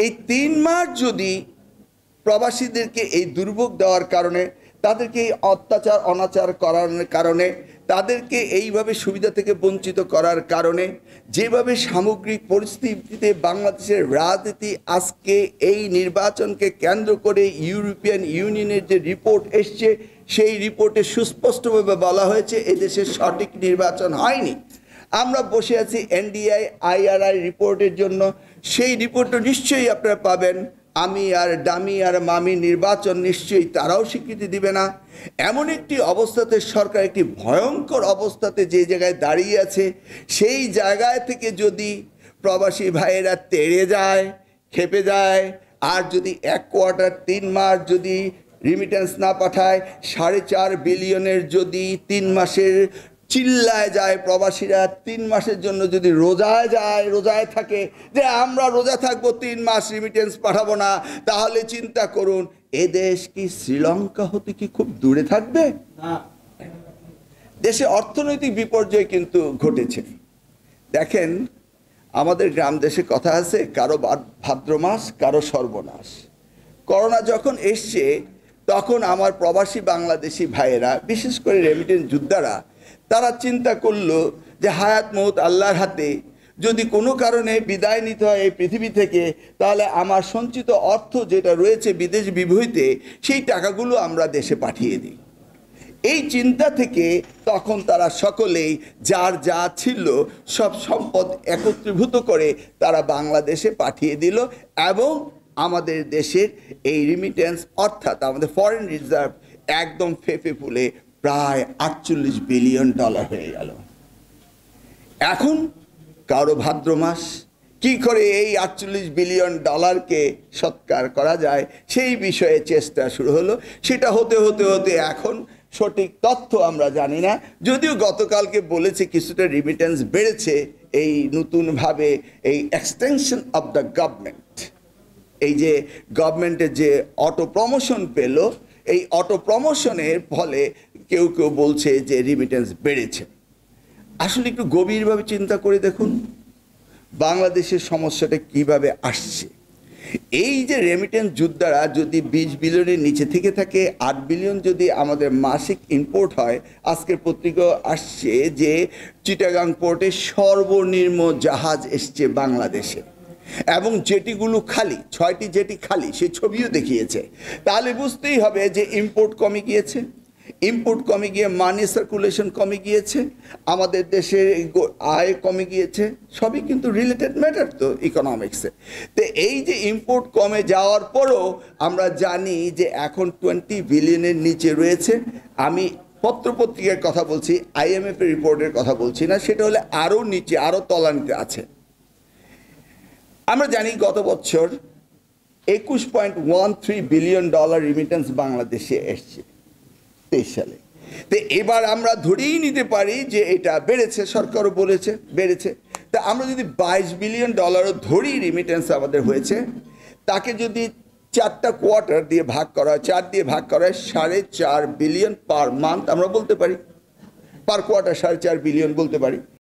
এই ৩ মাস যদি প্রবাসীদেরকে এই দুর্ভোগ দেওয়ার কারণে, তাদেরকে এই অত্যাচার অনাচার করার কারণে, তাদেরকে এইভাবে সুবিধা থেকে বঞ্চিত করার কারণে, যেভাবে সামগ্রিক পরিস্থিতিতে বাংলাদেশের রাজনীতি আজকে এই নির্বাচনকে কেন্দ্র করে ইউরোপিয়ান ইউনিয়নের যে রিপোর্ট এসছে, সেই রিপোর্টে সুস্পষ্টভাবে বলা হয়েছে এদেশের সঠিক নির্বাচন হয়নি। আমরা বসে আছি এনডিআই আইআরআই রিপোর্টের জন্য। সেই রিপোর্টও নিশ্চয়ই আপনারা পাবেন। আমি আর ডামি আর মামি নির্বাচন নিশ্চয়ই তারাও স্বীকৃতি দিবে না। এমন একটি অবস্থাতে সরকার একটি ভয়ঙ্কর অবস্থাতে যে জায়গায় দাঁড়িয়ে আছে, সেই জায়গায় থেকে যদি প্রবাসী ভাইয়েরা তেড়ে যায়, খেপে যায়, আর যদি 1 কোয়ার্টার 3 মাস যদি রিমিটেন্স না পাঠায়, 4.5 বিলিয়নের যদি 3 মাসের চিল্লায় যায়, প্রবাসীরা 3 মাসের জন্য যদি রোজায় থাকে যে আমরা রোজা থাকবো 3 মাস রিমিটেন্স পাঠাবো না, তাহলে চিন্তা করুন এদেশ কি শ্রীলঙ্কা হতে কি খুব দূরে থাকবে? দেশে অর্থনৈতিক বিপর্যয় কিন্তু ঘটেছে। দেখেন, আমাদের গ্রাম দেশে কথা আছে, কারো ভাদ্র মাস কারো সর্বনাশ। করোনা যখন এসছে তখন আমার প্রবাসী বাংলাদেশি ভাইয়েরা, বিশেষ করে রেমিটেন্স যোদ্ধারা, তারা চিন্তা করলো যে হায়াত মৌত আল্লাহর হাতে, যদি কোনো কারণে বিদায় নিতে হয় এই পৃথিবী থেকে, তাহলে আমার সঞ্চিত অর্থ যেটা রয়েছে বিদেশ বিভূতিতে, সেই টাকাগুলো আমরা দেশে পাঠিয়ে দিই। এই চিন্তা থেকে তখন তারা সকলেই যার যা ছিল সব সম্পদ একত্রীভূত করে তারা বাংলাদেশে পাঠিয়ে দিল, এবং আমাদের দেশের এই রিমিটেন্স অর্থাৎ আমাদের ফরেন রিজার্ভ একদম ফেঁপে ফুলে প্রায় $48 বিলিয়ন হয়ে গেল। এখন কারো ভাদ্র মাস কি করে এই $48 বিলিয়ন সৎকার করা যায় সেই বিষয়ে চেষ্টা শুরু হলো। সেটা হতে হতে হতে এখন সঠিক তথ্য আমরা জানি না, যদিও গতকালকে বলেছে কিছুটা রিমিটেন্স বেড়েছে এই নতুনভাবে এই এক্সটেনশন অফ দ্য গভর্নমেন্ট, এই যে গভর্নমেন্টের যে অটো প্রমোশন পেল, এই অটো প্রমোশনের ফলে কেউ কেউ বলছে যে রিমিটেন্স বেড়েছে। আসলে একটু গভীরভাবে চিন্তা করে দেখুন বাংলাদেশের সমস্যাটা কিভাবে আসছে। এই যে রেমিটেন্স যোদ্ধারা যদি 20 বিলিয়নের নিচে থেকে থাকে, 8 বিলিয়ন যদি আমাদের মাসিক ইম্পোর্ট হয়, আজকের পত্রিকা আসছে যে চিটাগাং পোর্টে সর্বনিম্ন জাহাজ এসছে বাংলাদেশে, এবং জেটিগুলো খালি, 6টি জেটি খালি, সে ছবিও দেখিয়েছে। তাহলে বুঝতেই হবে যে ইম্পোর্ট কমে গিয়েছে, ইম্পোর্ট কমে গিয়ে মানি সার্কুলেশন কমে গিয়েছে, আমাদের দেশের আয় কমে গিয়েছে। সবই কিন্তু রিলেটেড ম্যাটার তো ইকোনমিক্সে। তো এই যে ইম্পোর্ট কমে যাওয়ার পরও আমরা জানি যে এখন 20 বিলিয়নের নিচে রয়েছে। আমি পত্রপত্রিকার কথা বলছি, IMF-এর রিপোর্টের কথা বলছি না, সেটা হলে আরও নিচে, আরও তলানিতে আছে। আমরা জানি গত বছর $21.13 বিলিয়ন রিমিটেন্স বাংলাদেশে এসছে 23 সালে। তো এবার আমরা ধরেই নিতে পারি যে এটা বেড়েছে, সরকারও বলেছে বেড়েছে। তা আমরা যদি $22 বিলিয়ন ধরি রিমিটেন্স আমাদের হয়েছে, তাকে যদি 4টা কোয়ার্টার দিয়ে ভাগ করা হয়, 4 দিয়ে ভাগ করা হয়, 4.5 বিলিয়ন পার মান্থ আমরা বলতে পারি, পার কোয়ার্টার 4.5 বিলিয়ন বলতে পারি।